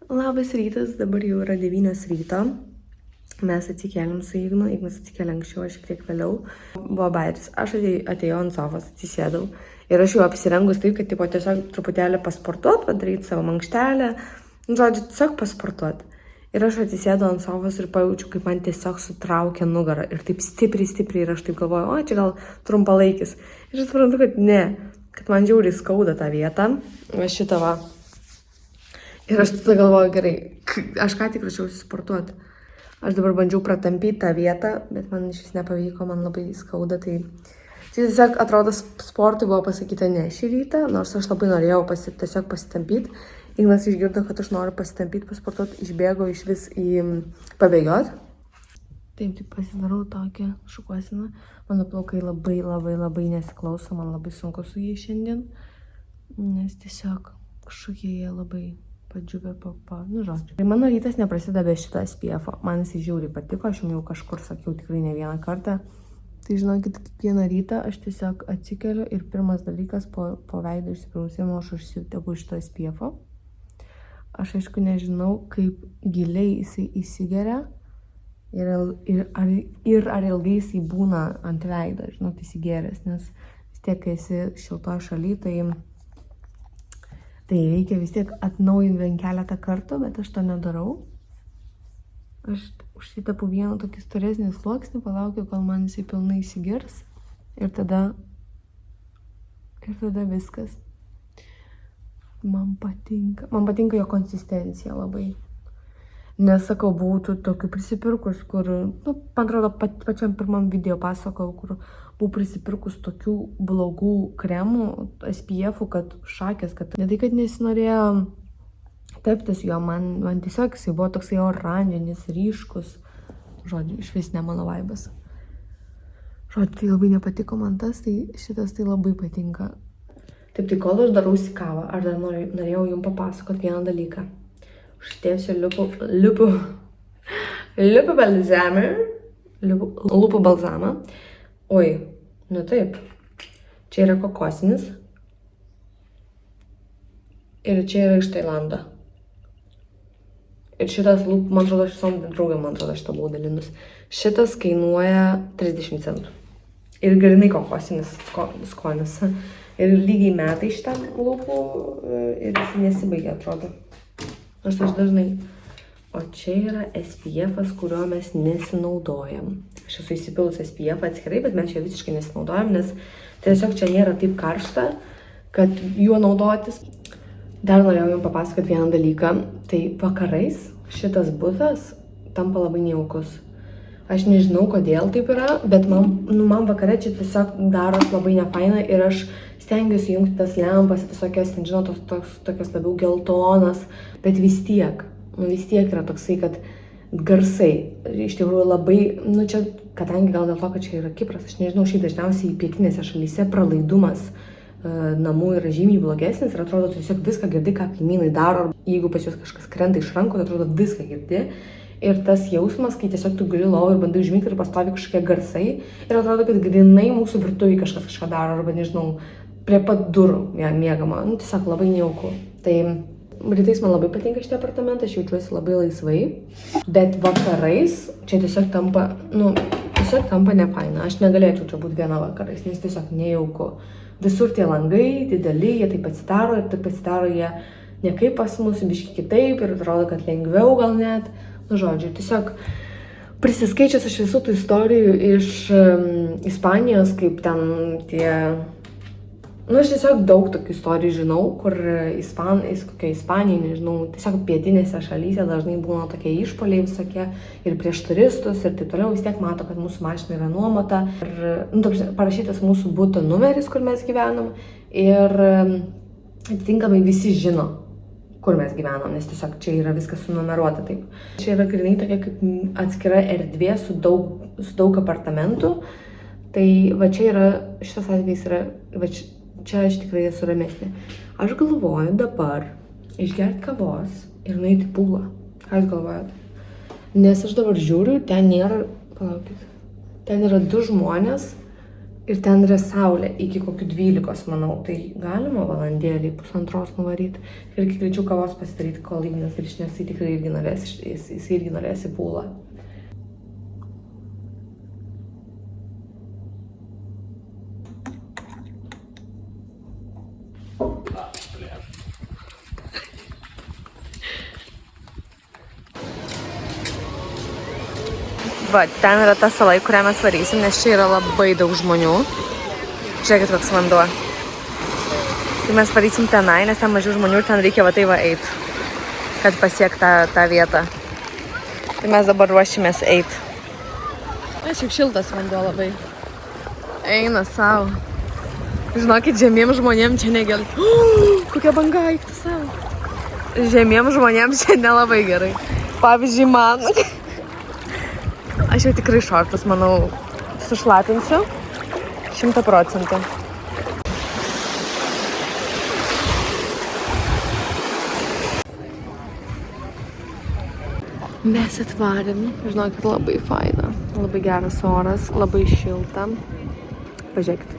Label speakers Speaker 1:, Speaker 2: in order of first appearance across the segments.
Speaker 1: Labas rytas, dabar jau yra 9 ryto. Mes atsikėlėm su Ignu, Ignas atsikėlė anksčiau, aš šiek tiek vėliau. Buvo bairis, aš atėjau ant sofos, atsisėdau ir aš jau apsirengus taip, kad tipo, tiesiog truputėlį pasportuot, padaryti savo mankštelę, žodžiu, tiesiog pasportuot. Ir aš atsisėdau ant sofos ir pajaučiu, kaip man tiesiog sutraukia nugarą ir taip stipriai ir aš taip galvoju, o čia gal trumpalaikis. Ir aš suprantu, kad ne, kad man žiauriai skauda tą vietą, va šitą va. Ir aš tada galvoju, gerai, aš ką tik rašiausi sportuoti. Aš dabar bandžiau pratampyti tą vietą, bet man iš vis nepavyko, man labai skauda. Tai tiesiog atrodo, sportui buvo pasakyta ne šį rytą, nors aš labai norėjau tiesiog pasitampyti. Ignas išgirdo, kad aš noriu pasitampyti, pasportuoti, išbėgo iš vis į pabėgiot. Taip pasidarau tokią šukuosiną. Mano plaukai labai nesiklauso, man labai sunku su jais šiandien, nes tiesiog kažkokie jie labai padžiuvę nu žodžiu. Ir mano rytas neprasideda be šito SPF-o. Man jis žiauriai patiko, aš jau kažkur sakiau tikrai ne vieną kartą. Tai žinokit, kiekvieną rytą aš tiesiog atsikeliu ir pirmas dalykas po veido išsiprausimo aš užsitegu šito SPF-o. Aš aišku nežinau, kaip giliai jisai įsigeria ir ar ilgai jisai būna ant veido, žinot, įsigeręs, nes vis tiek, kai esi šiltoje šalyje, tai reikia vis tiek atnaujinti bent keletą kartų, bet aš to nedarau. Aš užsitepu vieną tokį storesnį sluoksnį, palaukiu, kol man jisai pilnai įsigers ir tada viskas. Man patinka jo konsistencija labai. Nesakau, būtų tokių prisipirkus, kur, man atrodo, pačiam pirmam video pasakau, kur buvau prisipirkus tokių blogų kremų, SPF-ų, kad šakės, kad ne tai, kad nesinorėjo teptis jo, man tiesiog jisai buvo toksai oranžinis, ryškus, žodžiu, iš vis ne mano vaibas. Žodžiu, tai labai nepatiko man tas, tai šitas tai labai patinka. Taip, tai kol aš darausi kavą, aš dar norėjau jums papasakoti vieną dalyką. Uždėsiu lūpų balzamą. Oi, nu taip, čia yra kokosinis. Ir čia yra iš Tailando. Ir šitas lūpų, man atrodo, šitą buvau dalinus. Šitas kainuoja 30 centų. Ir grinai kokosinis skonis. Ir lygiai metai šitam lūpų ir jis nesibaigia, atrodo. Nors aš dažnai. O čia yra SPF-as, kurio mes nesinaudojam. Aš esu įsipilus SPF atskirai, bet mes čia visiškai nesinaudojam, nes tiesiog čia nėra taip karšta, kad juo naudotis. Dar norėjau jums papasakoti vieną dalyką. Tai vakarais šitas butas tampa labai nejaukus. Aš nežinau, kodėl taip yra, bet man vakare čia tiesiog daros labai nefaina ir aš stengiuosi jungti tas lempas, visokias, žinot, tokias labiau geltonas, bet vis tiek yra toksai, kad garsai, iš tikrųjų labai, čia, kadangi gal dėl to, kad čia yra Kipras, aš nežinau, šiaip dažniausiai pietinėse šalyse pralaidumas namų yra žymiai blogesnis ir atrodo, tiesiog viską girdi, ką kaimynai daro, jeigu pas juos kažkas krenta iš rankų, tai atrodo viską girdi. Ir tas jausmas, kai tiesiog tu guli lovą ir bandai užmigti ir pastovi kažkokie garsai ir atrodo, kad grinai mūsų virtuvėje kažką daro arba, nežinau, prie pat durų miegama. Tiesiog labai nejauku. Tai rytais man labai patinka šitie apartamentai, aš jaučiuosi labai laisvai, bet vakarais čia tiesiog tampa nefaina. Aš negalėčiau čia būti viena vakarais, nes tiesiog nejauku. Visur tie langai dideli, jie taip atsidaro jie ne kaip pas mus, biški kitaip ir atrodo, kad lengviau gal net. Žodžiu, tiesiog prisiskaičius iš visų tų istorijų iš Ispanijos, kaip ten tie... aš tiesiog daug tokių istorijų žinau, kur kokia Ispanija, nežinau, tiesiog pietinėse šalyse dažnai būna tokie išpoliai visokie ir prieš turistus ir taip toliau, vis tiek mato, kad mūsų mašina yra nuomota. Ir parašytas mūsų buto numeris, kur mes gyvenam ir atitinkamai visi žino, kur mes gyvenam, nes tiesiog čia yra viskas sunumeruota taip. Čia yra grinai tokia kaip atskira erdvė su daug apartamentų. Tai va čia yra, šitas atvejis yra, va čia aš tikrai esu ramesnė. Aš galvoju dabar išgerti kavos ir nueiti į pūlą. Ką jūs galvojat? Nes aš dabar žiūriu, ten nėra, palaukit, ten yra 2 žmonės Ir ten yra saulė iki kokių 12, manau. Tai galima valandėlį, 1,5 nuvaryti. Ir kiek greičiau kavos pasidaryti, kol Ignas grįžt, nes jis tikrai irgi norės, jis irgi norės į pūlą. Va, ten yra ta sala, į kurią mes varysim, nes čia yra labai daug žmonių. Žiūrėkit, koks vanduo. Tai mes varysim tenai, nes ten mažiau žmonių ir ten reikia va tai va eit, kad pasiekt tą vietą. Tai mes dabar ruošimės eit. Aš jau šiltas vanduo labai. Eina savo. Žinokit, žemiem žmonėm čia negerai. Kokia banga, eikti savo. Žemiem žmonėm čia nelabai gerai. Pavyzdžiui, man. Aš jau tikrai šortus, manau, sušlapinsiu 100%. Mes atvarėm, žinokit, labai faina, labai geras oras, labai šilta. Pažiūrėkit.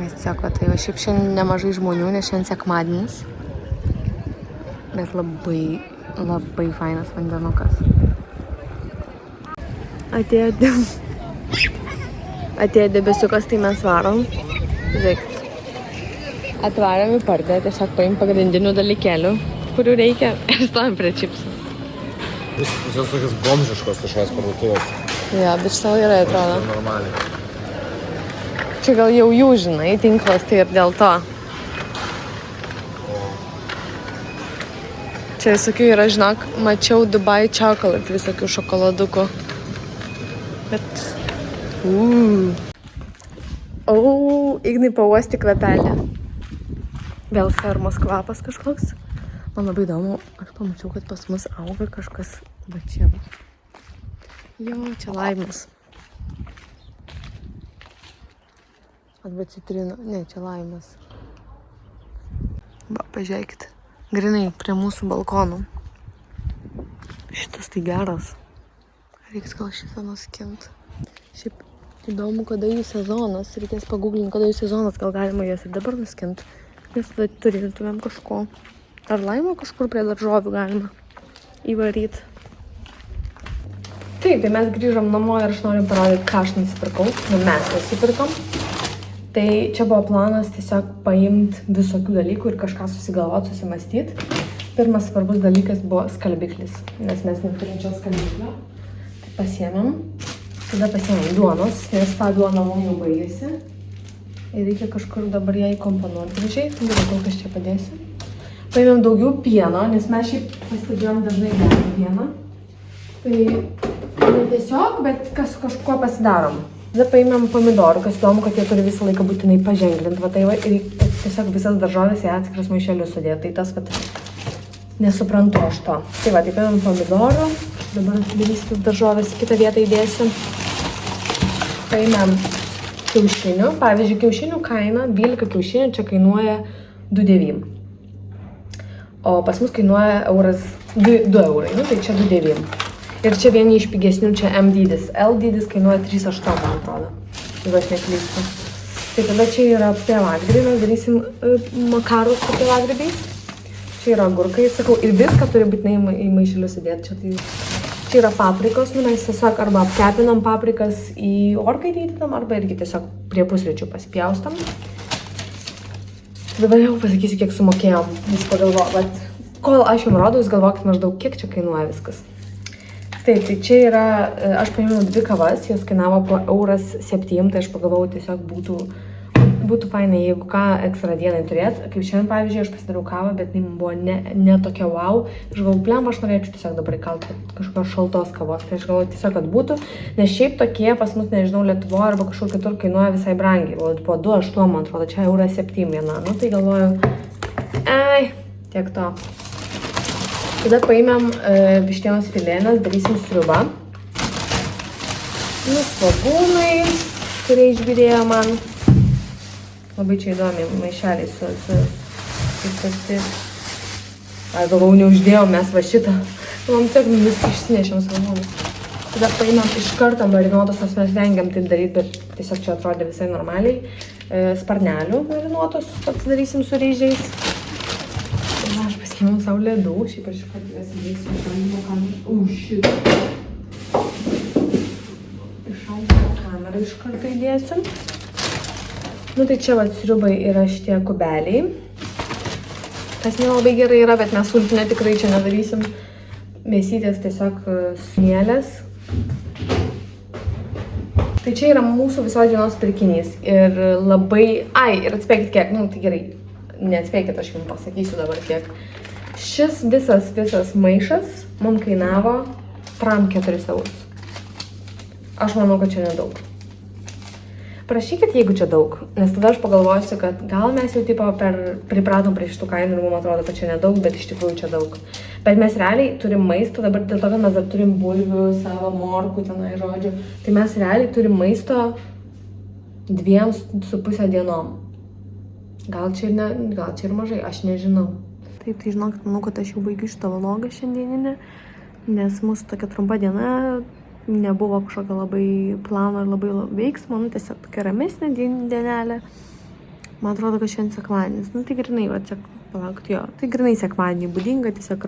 Speaker 1: Mes tiesiog, tai va, šiaip šiandien nemažai žmonių, nes šiandien sekmadienis. Bet labai fainas vandenukas. Atėjo debesiukas, tai mes varom. Žiūrėkit. Atvarėm į pardą, tiesiog paim pagrindinių dalykėlių, kurių reikia, ir stovim prie čipsų.
Speaker 2: Jūs tokios bomžiškos kažkokios parduotuvės.
Speaker 1: Jo, bet šitą yra, atrodo.
Speaker 2: Normaliai.
Speaker 1: Čia gal jau jų, žinai, tinklas, tai ir dėl to. Čia visokių yra, žinok, mačiau Dubai Chocolate, visokių šokoladukų. Bet... Ignai pauosti kvepelį. Vėl fermos kvapas kažkoks. Man labai įdomu, aš pamačiau, kad pas mus auga kažkas va čia. Jo, čia laimas. Arba citrino. Ne, čia laimas. Va, pažiūrėkit. Grinai prie mūsų balkonų. Šitas tai geras. Reiks gal šitą nuskint. Šiaip įdomu, kada jų sezonas. Reikės paguglinti, kada jų sezonas. Gal galima jas ir dabar nuskint. Nes tada turėtumėm kažko. Ar laimo kažkur prie daržovių galima įvaryti. Taip, tai mes grįžom namo ir aš noriu parodyti, ką aš nusipirkau. Mes nusipirkom. Tai čia buvo planas tiesiog paimti visokių dalykų ir kažką susigalvoti, susimastyti. Pirmas svarbus dalykas buvo skalbiklis, nes mes neturim čia skalbiklio. Tai pasiėmėm. Tada pasiėmėm duonos, nes tą duoną mums jau baigėsi. Ir reikia kažkur dabar ją įkomponuoti gražiai. Tada kol kas čia padėsiu. Paėmėm daugiau pieno, nes mes šiaip pastebėjom dažnai gerą pieną. Tai ne tiesiog, bet kažkuo pasidarom. Tada paėmėm pomidorų, kas įdomu, kad jie turi visą laiką būtinai paženklinti. Va tai va, ir tiesiog visas daržovės į atskiras maišelius sudėti. Tai tas, va, nesuprantu aš to. Tai va, tai paėmėm pomidorų. Dabar atidarysiu daržovės, kitą vietą įdėsiu. Paėmėm kiaušinių. Pavyzdžiui, kiaušinių kaina, 12 kiaušinių čia kainuoja 2,9. O pas mus kainuoja 2 eurai, nu tai čia 2,9. Ir čia vieni iš pigesnių, čia M dydis. L dydis kainuoja 3,8, man atrodo. Jeigu aš neklystu. Tai tada čia yra pievagrybiai, mes darysim makarus su pievagrybiais. Čia yra agurkai, sakau, ir viską turi būtinai į maišelius įdėti. Čia yra paprikos, nu mes tiesiog arba apkepinam paprikas į orkaitę įdedam, arba irgi tiesiog prie pusryčių pasipjaustam. Dabar jau pasakysiu, kiek sumokėjom. Vis pagalvoju, bet kol aš jums rodau, jūs galvokit maždaug, kiek čia kainuoja viskas. Taip, tai čia yra, aš paėmiau 2 kavas, jos kainavo po €7, tai aš pagalvojau, tiesiog būtų fainai, jeigu ką ekstra dienai turėt. Kaip šiandien, pavyzdžiui, aš pasidariau kavą, bet jinai buvo ne tokia wow. Aš galvoju, blem, aš norėčiau tiesiog dabar įkalti kažkokios šaltos kavos. Tai aš galvoju tiesiog, kad būtų, nes šiaip tokie pas mus, nežinau, Lietuvoje arba kažkur kitur kainuoja visai brangiai. Po 2,8, man atrodo, čia €7 viena. Nu, tai galvoju, tiek to. Tada paėmėm vištienos filėnes, darysim sriubą. Nu, svogūnai, kurie išbyrėjo man. Labai čia įdomi maišeliai su galvau, neuždėjom mes va šitą. Man tiek viską išsinešėm svogūnus. Tada paimam iš karto marinuotus, nes mes vengiam taip daryti, bet tiesiog čia atrodė visai normaliai. Sparnelių marinuotus pasidarysim su ryžiais. Ir aš pasiėmiau savo ledų, šiaip aš iš karto jas įdėsiu į šaldymo kamerą. Šitą. Į šaldymo kamerą iš karto įdėsim. Nu tai čia sriubai yra šitie kubeliai. Tas nelabai gerai yra, bet mes sultinę tikrai čia nedarysim. Mėsytės tiesiog smėlės. Tai čia yra mūsų visos dienos pirkinys. Ir labai... ir atspėkit kiek. Nu, tai gerai. Neatspėkit, aš jums pasakysiu dabar kiek. Šis visas maišas mums kainavo 4 eurus. Aš manau, kad čia nedaug. Prašykit, jeigu čia daug. Nes tada aš pagalvosiu, kad gal mes jau tipo pripratom prie šitų kainų ir mums atrodo, kad čia nedaug, bet iš tikrųjų čia daug. Bet mes realiai turim maisto, dabar dėl to, kad mes dar turim bulvių, savo morkų, tenai žodžiu. Tai mes realiai turim maisto 2,5 dienom. Gal čia ir mažai, aš nežinau. Taip, tai žinokit, manau, kad aš jau baigiu šitą vlogą šiandieninį, nes mūsų tokia trumpa diena, nebuvo kažkokio labai plano ir labai veiksmo, nu tiesiog tokia ramesnė dienelė. Man atrodo, kad šiandien sekmadienis, nu tai grinai, va čia palaukti jo, tai grinai sekmadienį būdinga, tiesiog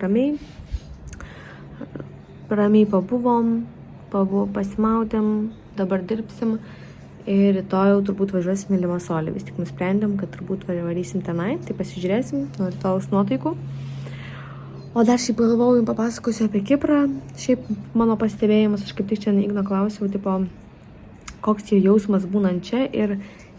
Speaker 1: ramiai pabuvom, pasimaudėm, dabar dirbsim ir rytoj jau turbūt važiuosim į Limasolį, vis tik nusprendėm, kad turbūt varysim tenai, tai pasižiūrėsim nuo rytojaus nuotaikų. O dar šiaip galvojau, jums papasakosiu apie Kiprą. Šiaip mano pastebėjimas, aš kaip tik čia Igno klausiau, tipo, koks jo jausmas būnant čia ir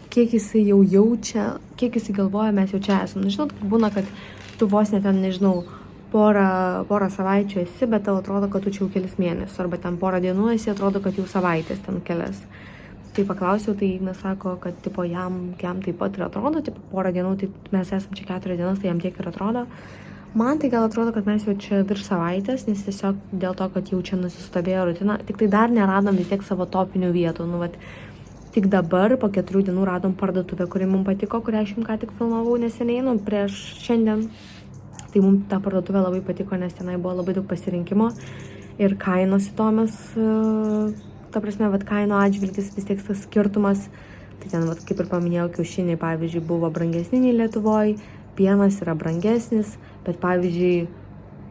Speaker 1: kiek jisai jau jaučia, kiek jisai galvoja, mes jau čia esam. Žinot, būna, kad tu vos net ten, nežinau, porą savaičių esi, bet tau atrodo, kad tu čia jau kelis mėnesius, arba ten porą dienų esi, atrodo, kad jau savaitės ten kelias. Tai paklausiau, tai Ignas sako, kad tipo, jam taip pat ir atrodo, tipo, porą dienų, tai mes esam čia 4 dienas, tai jam tiek ir atrodo. Man tai gal atrodo, kad mes jau čia virš savaitės, nes tiesiog dėl to, kad jau čia nusistovėjo rutina, tik tai dar neradom vis tiek savo topinių vietų. Nu, vat, tik dabar po 4 dienų radom parduotuvę, kuri mums patiko, kurią aš jums ką tik filmavau neseniai, nu, prieš šiandien. Tai mums ta parduotuvė labai patiko, nes tenai buvo labai daug pasirinkimo ir kainos įdomios, ta prasme, vat, kaino atžvilgis vis tiek tas skirtumas. Tai ten, vat, kaip ir paminėjau, kiaušiniai, pavyzdžiui, buvo brangesni nei Lietuvoj, pienas yra brangesnis, bet pavyzdžiui,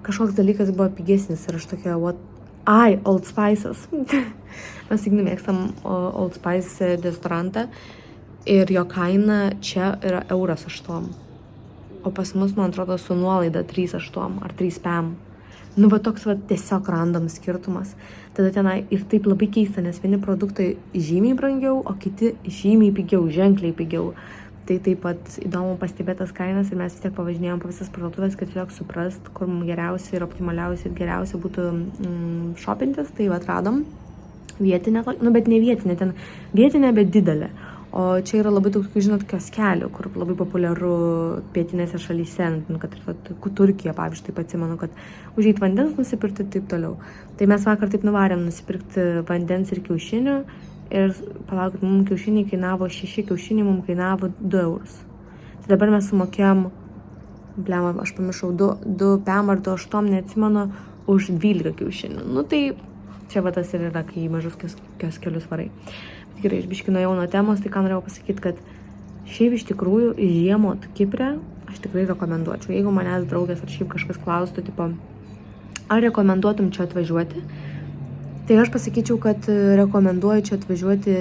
Speaker 1: kažkoks dalykas buvo pigesnis ir aš tokia, Old Spice'as. Mes Ignu mėgstam Old Spice desodorantą ir jo kaina čia yra 1,08 €. O pas mus, man atrodo, su nuolaida 3,8 ar 3,5 €. Nu, va toks va tiesiog random skirtumas. Tada tenai ir taip labai keista, nes vieni produktai žymiai brangiau, o kiti žymiai pigiau, ženkliai pigiau. Tai taip pat įdomu pastebėtas kainas ir mes vis tiek pavažinėjom po visas parduotuvės, kad tiesiog suprast, kur mums geriausia ir optimaliausia ir geriausia būtų šopintis. Tai va atradom vietinę, nu bet ne vietinę, ten vietinę, bet didelę. O čia yra labai daug, žinot, kioskelių, kur labai populiaru pietinėse šalyse, nu, kad ir Turkija, pavyzdžiui, taip atsimenu, kad užeit vandens nusipirkti ir taip toliau. Tai mes vakar taip nuvarėm nusipirkti vandens ir kiaušinių. Ir palaukit, mums kiaušiniai kainavo 6 kiaušiniai, mums kainavo 2 eurus. Tai dabar mes sumokėjom, aš pamiršau, 2 PM ar 2,8, neatsimenu, už 12 kiaušinių. Nu tai čia va tas ir yra, kai mažus kioskelius varai. Bet gerai, aš biškį nuėjau nuo temos, tai ką norėjau pasakyti, kad šiaip iš tikrųjų žiemot Kipre aš tikrai rekomenduočiau. Jeigu manęs draugės ar šiaip kažkas klaustų, tipo, ar rekomenduotum čia atvažiuoti? Tai aš pasakyčiau, kad rekomenduoju čia atvažiuoti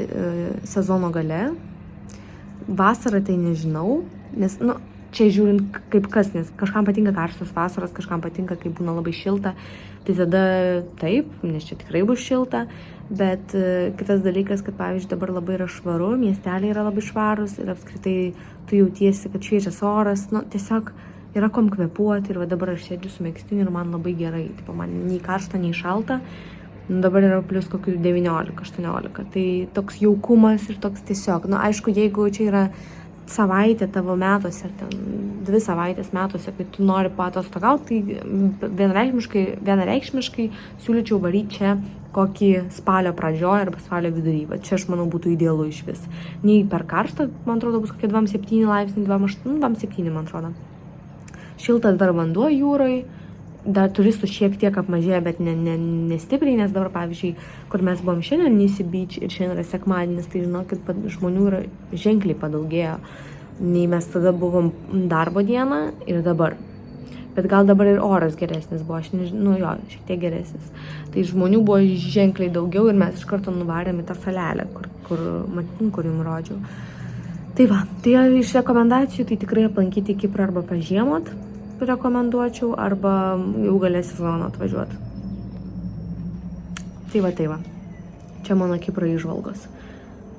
Speaker 1: sezono gale. Vasarą tai nežinau, nes, nu, čia žiūrint kaip kas, nes kažkam patinka karštos vasaros, kažkam patinka, kai būna labai šilta. Tai tada taip, nes čia tikrai bus šilta, bet kitas dalykas, kad pavyzdžiui dabar labai yra švaru, miesteliai yra labai švarus ir apskritai tu jautiesi, kad šviežias oras, nu, tiesiog yra kom kvėpuoti ir va dabar aš sėdžiu su megztiniu ir man labai gerai, tipo, man nei karšta, nei šalta. Dabar yra plus kokių 19-18, tai toks jaukumas ir toks tiesiog, nu aišku, jeigu čia yra savaitė tavo metuose, ten 2 savaitės metuose, kai tu nori paatostogauti, tai vienareikšmiškai siūlyčiau varyti čia kokį spalio pradžioje arba spalio vidury, va čia aš manau būtų idealu iš vis. Nei per karštą, man atrodo, bus kokie 27 laipsniai, 28, 27 man atrodo. Šiltas dar vanduo jūroj. dar turistų šiek tiek apmažėja, bet nestipriai, nes dabar, pavyzdžiui, kur mes buvom šiandien Nisi Beach ir šiandien yra sekmadienis, tai žinokit, žmonių yra ženkliai padaugėjo, nei mes tada buvom darbo dieną ir dabar. Bet gal dabar ir oras geresnis buvo, aš nežinau, jo, šiek tiek geresnis. Tai žmonių buvo ženkliai daugiau ir mes iš karto nuvarėm į tą salelę, kur jums rodžiau. Tai va, tai iš rekomendacijų, tai tikrai aplankyti Kiprą arba pažiemot, rekomenduočiau, arba jau galės sezoną atvažiuoti. Tai va. Čia mano Kipro įžvalgos.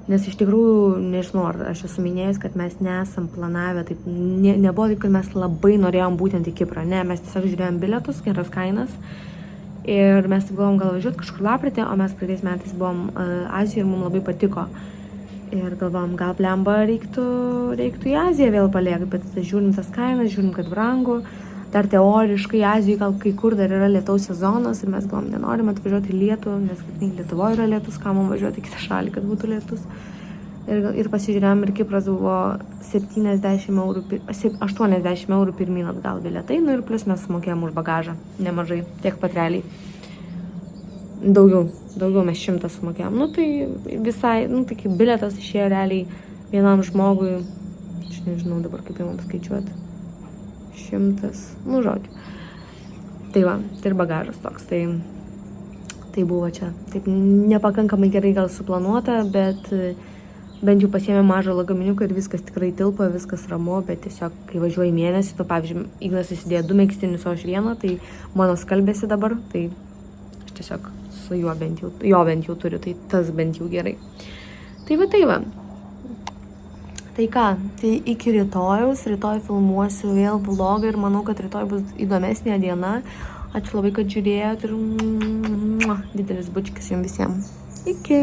Speaker 1: Nes iš tikrųjų, nežinau, ar aš esu minėjęs, kad mes nesam planavę, taip, nebuvo taip, kad mes labai norėjom būtent į Kiprą. Ne, mes tiesiog žiūrėjom bilietus, geras kainas. Ir mes taip galvom gal važiuoti kažkur lapkritį, o mes praeitais metais buvom Azijoje ir mums labai patiko. Ir galvom, gal blemba reiktų į Aziją vėl paliekti, bet žiūrim tas kainas, žiūrim, kad brangu. Dar teoriškai Azijoje gal kai kur dar yra lietaus sezonas ir mes galvom, nenorim atvažiuoti į lietų, nes Lietuvoje yra lietus, ką man važiuoti į kitą šalį, kad būtų lietus. Ir pasižiūrėjom, ir Kipras buvo 80 eurų pirmyn atgal bilietai, nu ir plus mes sumokėjom už bagažą, nemažai, tiek pat realiai. Daugiau mes 100 sumokėjom. Nu tai visai, tai kaip bilietas išėjo realiai vienam žmogui, aš nežinau dabar kaip jau mums skaičiuoti, 100, žodžiu. Tai va, tai ir bagažas toks, tai buvo čia. Taip nepakankamai gerai gal suplanuota, bet bent jau pasiėmė mažą lagaminiuką ir viskas tikrai tilpo, viskas ramu, bet tiesiog, kai važiuoji mėnesį, tu pavyzdžiui, Ignas įsidėjo 2 megztinius, o aš vieną, tai mano skalbėsi dabar, tai aš tiesiog su jo bent jau turiu, tai tas bent jau gerai. Tai va. Tai ką, tai iki rytojaus, rytoj filmuosiu vėl vlogą ir manau, kad rytoj bus įdomesnė diena. Ačiū labai, kad žiūrėjot ir didelis bučkis jums visiems. Iki!